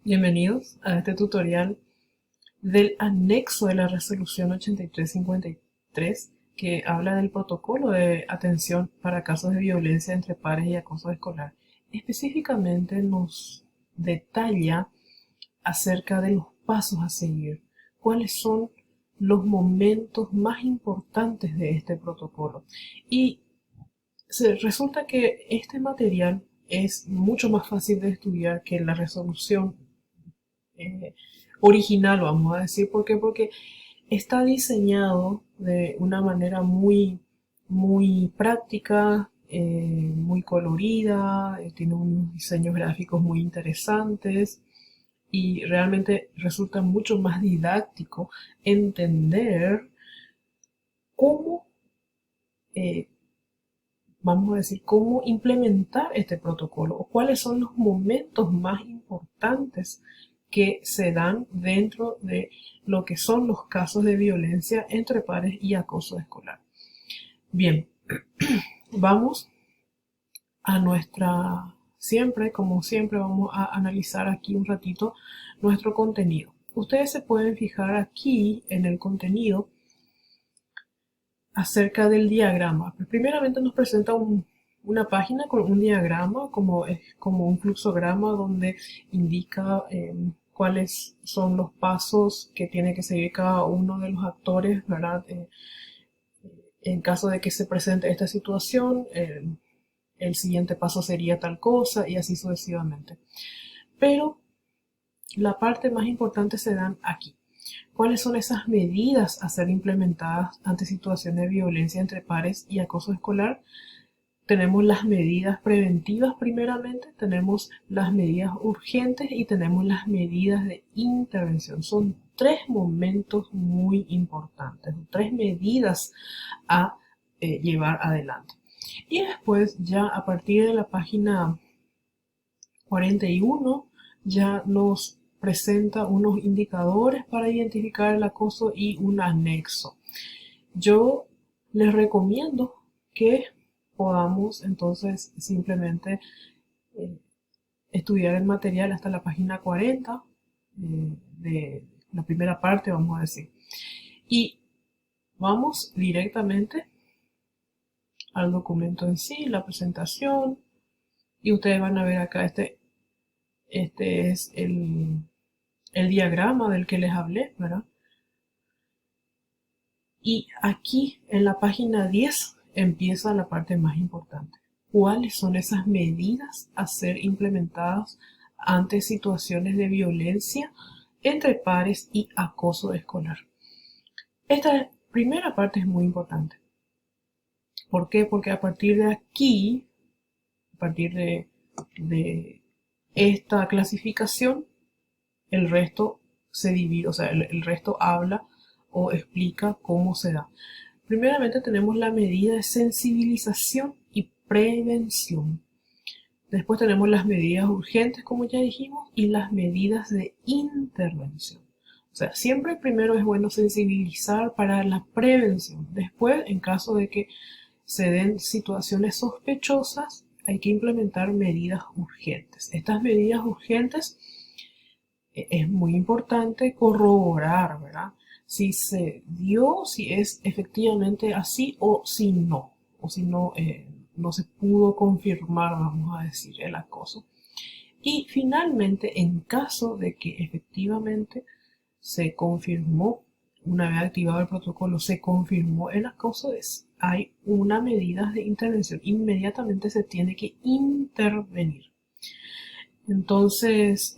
Bienvenidos a este tutorial del anexo de la resolución 8353 que habla del protocolo de atención para casos de violencia entre pares y acoso escolar. Específicamente nos detalla acerca de los pasos a seguir, cuáles son los momentos más importantes de este protocolo. Y resulta que este material es mucho más fácil de estudiar que la resolución eh, original, vamos a decir. ¿Por qué? Porque está diseñado de una manera muy práctica, muy colorida, tiene unos diseños gráficos muy interesantes y realmente resulta mucho más didáctico entender cómo, eh, vamos a decir, cómo implementar este protocolo o cuáles son los momentos más importantes que se dan dentro de lo que son los casos de violencia entre pares y acoso escolar. Bien, vamos a como siempre, vamos a analizar aquí un ratito nuestro contenido. Ustedes se pueden fijar aquí en el contenido acerca del diagrama. Primeramente nos presenta una página con un diagrama, es como un fluxograma donde indica cuáles son los pasos que tiene que seguir cada uno de los actores, ¿verdad? En caso de que se presente esta situación, el siguiente paso sería tal cosa y así sucesivamente. Pero la parte más importante se dan aquí. ¿Cuáles son esas medidas a ser implementadas ante situaciones de violencia entre pares y acoso escolar? Tenemos las medidas preventivas primeramente, tenemos las medidas urgentes y tenemos las medidas de intervención. Son tres momentos muy importantes, tres medidas a llevar adelante. Y después ya a partir de la página 41 ya nos presenta unos indicadores para identificar el acoso y un anexo. Yo les recomiendo que podamos entonces simplemente eh, estudiar el material hasta la página 40 de la primera parte, vamos a decir. Y vamos directamente al documento en sí, la presentación, y ustedes van a ver acá este es el diagrama del que les hablé, ¿verdad? Y aquí en la página 10 empieza la parte más importante. ¿Cuáles son esas medidas a ser implementadas ante situaciones de violencia entre pares y acoso escolar? Esta primera parte es muy importante. ¿Por qué? Porque a partir de aquí, a partir de esta clasificación, el resto se divide, o sea, el resto habla o explica cómo se da. Primeramente tenemos la medida de sensibilización y prevención. Después tenemos las medidas urgentes, como ya dijimos, y las medidas de intervención. O sea, siempre primero es bueno sensibilizar para la prevención. Después, en caso de que se den situaciones sospechosas, hay que implementar medidas urgentes. Estas medidas urgentes es muy importante corroborar, ¿verdad? Si se dio, si es efectivamente así o si no, no se pudo confirmar, vamos a decir, el acoso. Y finalmente, en caso de que efectivamente se confirmó, una vez activado el protocolo, se confirmó el acoso, hay una medida de intervención. Inmediatamente se tiene que intervenir. Entonces,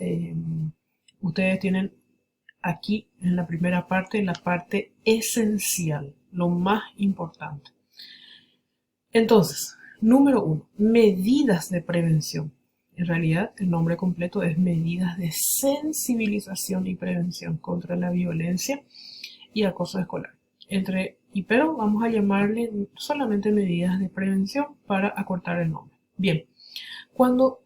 ustedes tienen aquí en la primera parte la parte esencial, lo más importante. Entonces, número 1, medidas de prevención. En realidad, el nombre completo es medidas de sensibilización y prevención contra la violencia y acoso escolar. Pero vamos a llamarle solamente medidas de prevención para acortar el nombre. Bien, cuando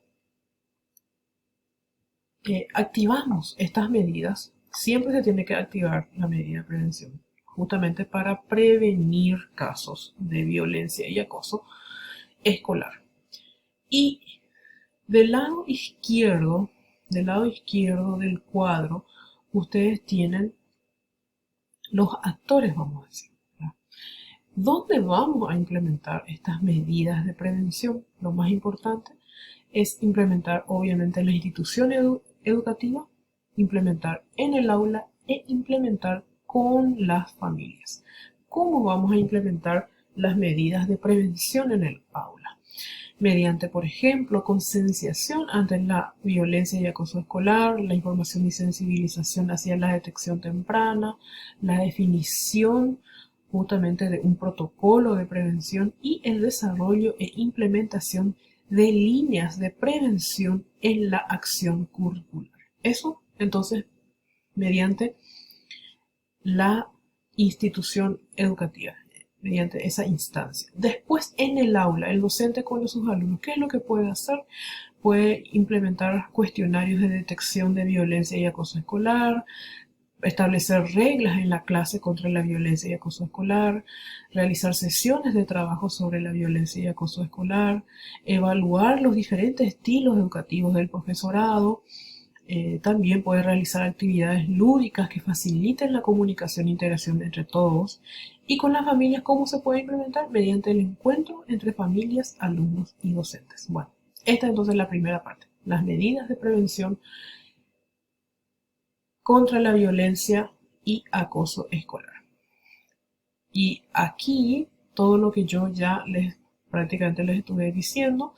activamos estas medidas, siempre se tiene que activar la medida de prevención, justamente para prevenir casos de violencia y acoso escolar. Y del lado izquierdo del lado izquierdo del cuadro, ustedes tienen los actores, vamos a decir, ¿verdad? ¿Dónde vamos a implementar estas medidas de prevención? Lo más importante es implementar, obviamente, en la institución educativa, implementar en el aula e implementar con las familias. ¿Cómo vamos a implementar las medidas de prevención en el aula? Mediante, por ejemplo, concienciación ante la violencia y acoso escolar, la información y sensibilización hacia la detección temprana, la definición justamente de un protocolo de prevención y el desarrollo e implementación de líneas de prevención en la acción curricular. Eso, entonces, mediante la institución educativa, mediante esa instancia. Después, en el aula, el docente con sus alumnos, ¿qué es lo que puede hacer? Puede implementar cuestionarios de detección de violencia y acoso escolar, establecer reglas en la clase contra la violencia y acoso escolar, realizar sesiones de trabajo sobre la violencia y acoso escolar, evaluar los diferentes estilos educativos del profesorado. También puede realizar actividades lúdicas que faciliten la comunicación e integración entre todos. Y con las familias, ¿cómo se puede implementar? Mediante el encuentro entre familias, alumnos y docentes. Bueno, esta es entonces la primera parte, las medidas de prevención contra la violencia y acoso escolar. Y aquí todo lo que yo ya prácticamente les estuve diciendo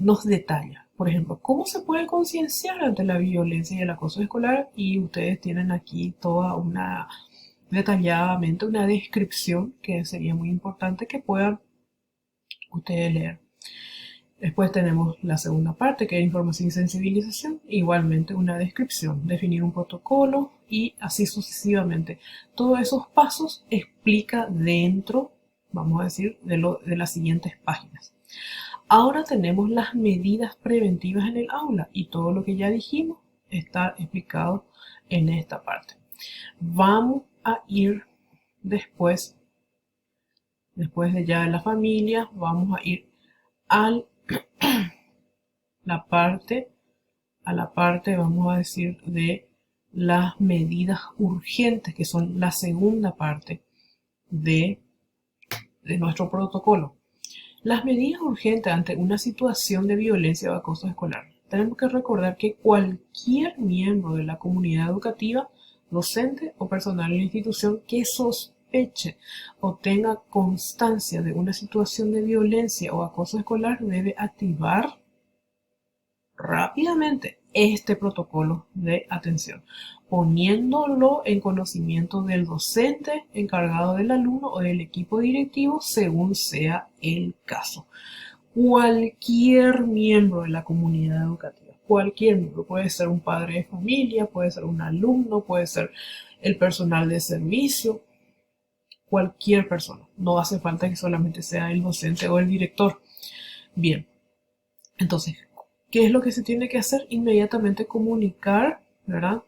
nos detalla. Por ejemplo, ¿cómo se puede concienciar ante la violencia y el acoso escolar? Y ustedes tienen aquí detalladamente una descripción que sería muy importante que puedan ustedes leer. Después tenemos la segunda parte, que es información y sensibilización. Igualmente una descripción, definir un protocolo y así sucesivamente. Todos esos pasos explica dentro, vamos a decir, de las siguientes páginas. Ahora tenemos las medidas preventivas en el aula y todo lo que ya dijimos está explicado en esta parte. Vamos a ir después de ya la familia, vamos a ir a la parte, vamos a decir, de las medidas urgentes, que son la segunda parte de nuestro protocolo. Las medidas urgentes ante una situación de violencia o acoso escolar. Tenemos que recordar que cualquier miembro de la comunidad educativa, docente o personal en la institución que sospeche o tenga constancia de una situación de violencia o acoso escolar debe activar rápidamente este protocolo de atención, poniéndolo en conocimiento del docente encargado del alumno o del equipo directivo según sea el caso. Cualquier miembro de la comunidad educativa, cualquier miembro, puede ser un padre de familia, puede ser un alumno, puede ser el personal de servicio, cualquier persona. No hace falta que solamente sea el docente o el director. Bien, entonces, ¿qué es lo que se tiene que hacer? Inmediatamente comunicar, ¿verdad?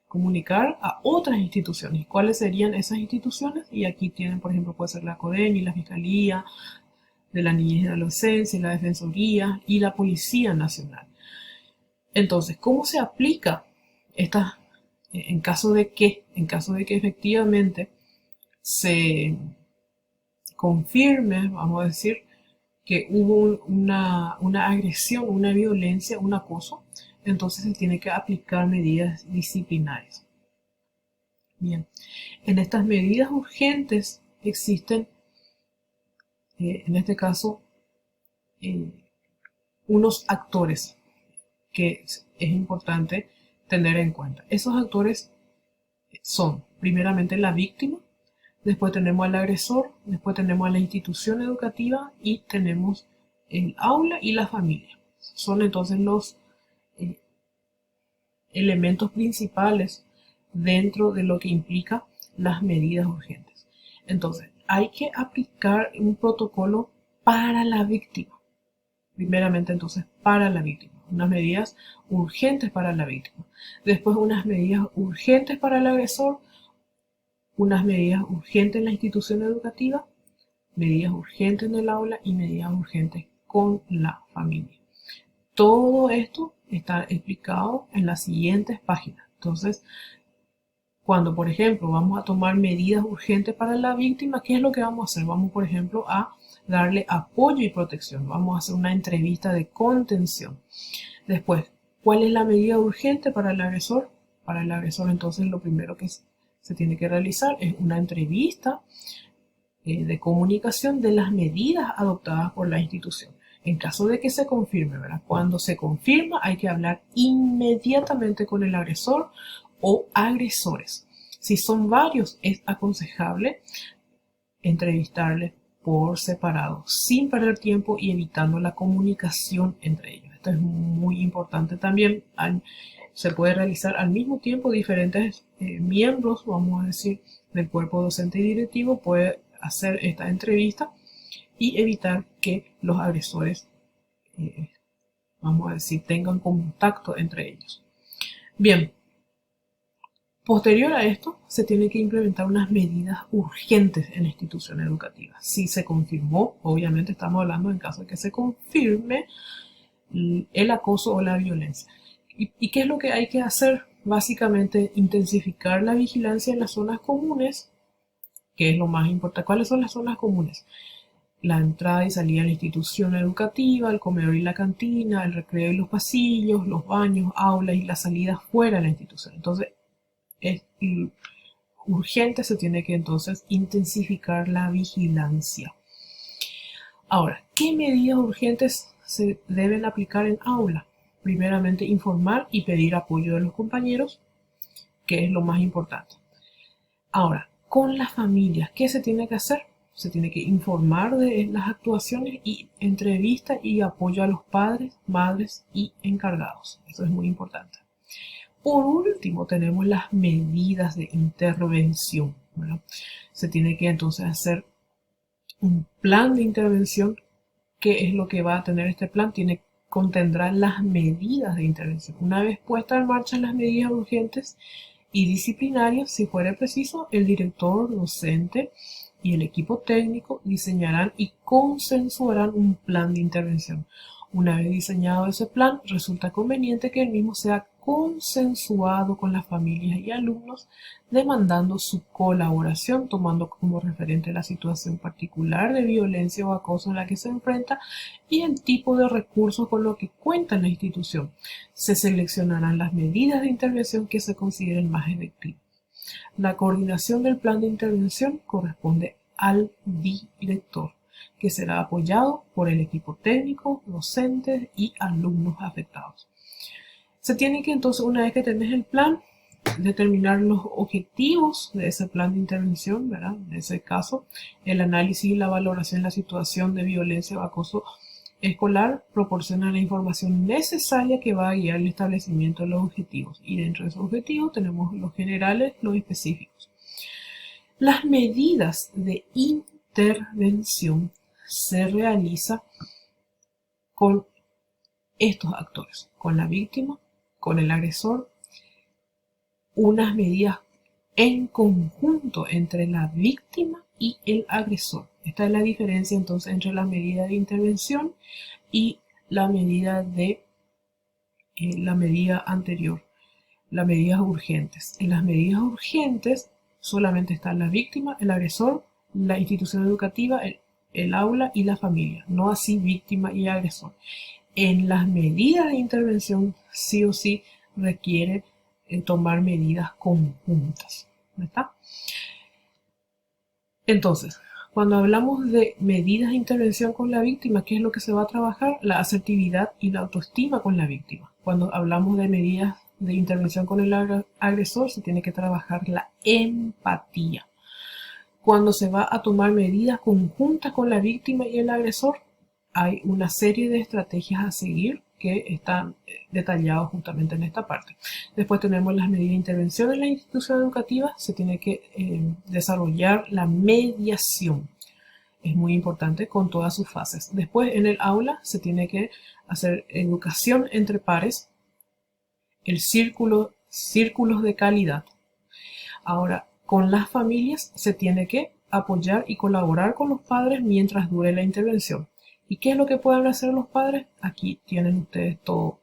Comunicar a otras instituciones. ¿Cuáles serían esas instituciones? Y aquí tienen, por ejemplo, puede ser la CODENI, la Fiscalía de la Niñez y Adolescencia, la Defensoría y la Policía Nacional. Entonces, ¿cómo se aplica esta, en caso de que efectivamente se confirme, vamos a decir, que hubo una agresión, una violencia, un acoso, entonces se tiene que aplicar medidas disciplinarias. Bien, en estas medidas urgentes existen, en este caso, unos actores que es importante tener en cuenta. Esos actores son, primeramente, la víctima, después tenemos al agresor, después tenemos a la institución educativa y tenemos el aula y la familia. Son entonces los elementos principales dentro de lo que implica las medidas urgentes. Entonces, hay que aplicar un protocolo para la víctima. Primeramente, entonces, para la víctima. Unas medidas urgentes para la víctima. Después, unas medidas urgentes para el agresor. Unas medidas urgentes en la institución educativa. Medidas urgentes en el aula y medidas urgentes con la familia. Todo esto está explicado en las siguientes páginas. Entonces, cuando, por ejemplo, vamos a tomar medidas urgentes para la víctima, ¿qué es lo que vamos a hacer? Vamos, por ejemplo, a darle apoyo y protección. Vamos a hacer una entrevista de contención. Después, ¿cuál es la medida urgente para el agresor? Para el agresor, entonces, lo primero que se tiene que realizar es una entrevista de comunicación de las medidas adoptadas por la institución. En caso de que se confirme, ¿verdad? Cuando se confirma, hay que hablar inmediatamente con el agresor o agresores. Si son varios, es aconsejable entrevistarles por separado, sin perder tiempo y evitando la comunicación entre ellos. Esto es muy importante también. Se puede realizar al mismo tiempo diferentes miembros, vamos a decir, del cuerpo docente y directivo puede hacer esta entrevista y evitar que los agresores, vamos a decir, tengan contacto entre ellos. Bien, posterior a esto, se tienen que implementar unas medidas urgentes en la institución educativa. Si se confirmó, obviamente estamos hablando en caso de que se confirme el acoso o la violencia. ¿Y qué es lo que hay que hacer? Básicamente, intensificar la vigilancia en las zonas comunes, que es lo más importante. ¿Cuáles son las zonas comunes? La entrada y salida de la institución educativa, el comedor y la cantina, el recreo y los pasillos, los baños, aulas y las salidas fuera de la institución. Entonces, es urgente, se tiene que entonces intensificar la vigilancia. Ahora, ¿qué medidas urgentes se deben aplicar en aula? Primeramente, informar y pedir apoyo de los compañeros, que es lo más importante. Ahora, con las familias, ¿qué se tiene que hacer? Se tiene que informar de las actuaciones y entrevista y apoyo a los padres, madres y encargados. Eso es muy importante. Por último, tenemos las medidas de intervención, ¿verdad? Se tiene que entonces hacer un plan de intervención. ¿Qué es lo que va a tener este plan? Contendrá las medidas de intervención. Una vez puestas en marcha las medidas urgentes y disciplinarias, si fuera preciso, el director, docente y el equipo técnico diseñarán y consensuarán un plan de intervención. Una vez diseñado ese plan, resulta conveniente que el mismo sea consensuado con las familias y alumnos, demandando su colaboración, tomando como referente la situación particular de violencia o acoso en la que se enfrenta y el tipo de recursos con los que cuenta la institución. Se seleccionarán las medidas de intervención que se consideren más efectivas. La coordinación del plan de intervención corresponde al director, que será apoyado por el equipo técnico, docentes y alumnos afectados. Se tiene que entonces, una vez que tenés el plan, determinar los objetivos de ese plan de intervención, ¿verdad? En ese caso, el análisis y la valoración de la situación de violencia o acoso escolar proporciona la información necesaria que va a guiar el establecimiento de los objetivos. Y dentro de esos objetivos tenemos los generales, los específicos. Las medidas de intervención se realiza con estos actores, con la víctima, con el agresor, unas medidas en conjunto entre la víctima y el agresor. Esta es la diferencia entonces entre la medida de intervención y la medida anterior, las medidas urgentes. En las medidas urgentes solamente están la víctima, el agresor, la institución educativa, el aula y la familia, no así víctima y agresor. En las medidas de intervención sí o sí requiere tomar medidas conjuntas. ¿Está? Entonces, cuando hablamos de medidas de intervención con la víctima, ¿qué es lo que se va a trabajar? La asertividad y la autoestima con la víctima. Cuando hablamos de medidas de intervención con el agresor, se tiene que trabajar la empatía. Cuando se va a tomar medidas conjuntas con la víctima y el agresor, hay una serie de estrategias a seguir que están detallados justamente en esta parte. Después tenemos las medidas de intervención en la institución educativa. Se tiene que desarrollar la mediación. Es muy importante con todas sus fases. Después en el aula se tiene que hacer educación entre pares, el círculos de calidad. Ahora, con las familias se tiene que apoyar y colaborar con los padres mientras dure la intervención. ¿Y qué es lo que pueden hacer los padres? Aquí tienen ustedes todo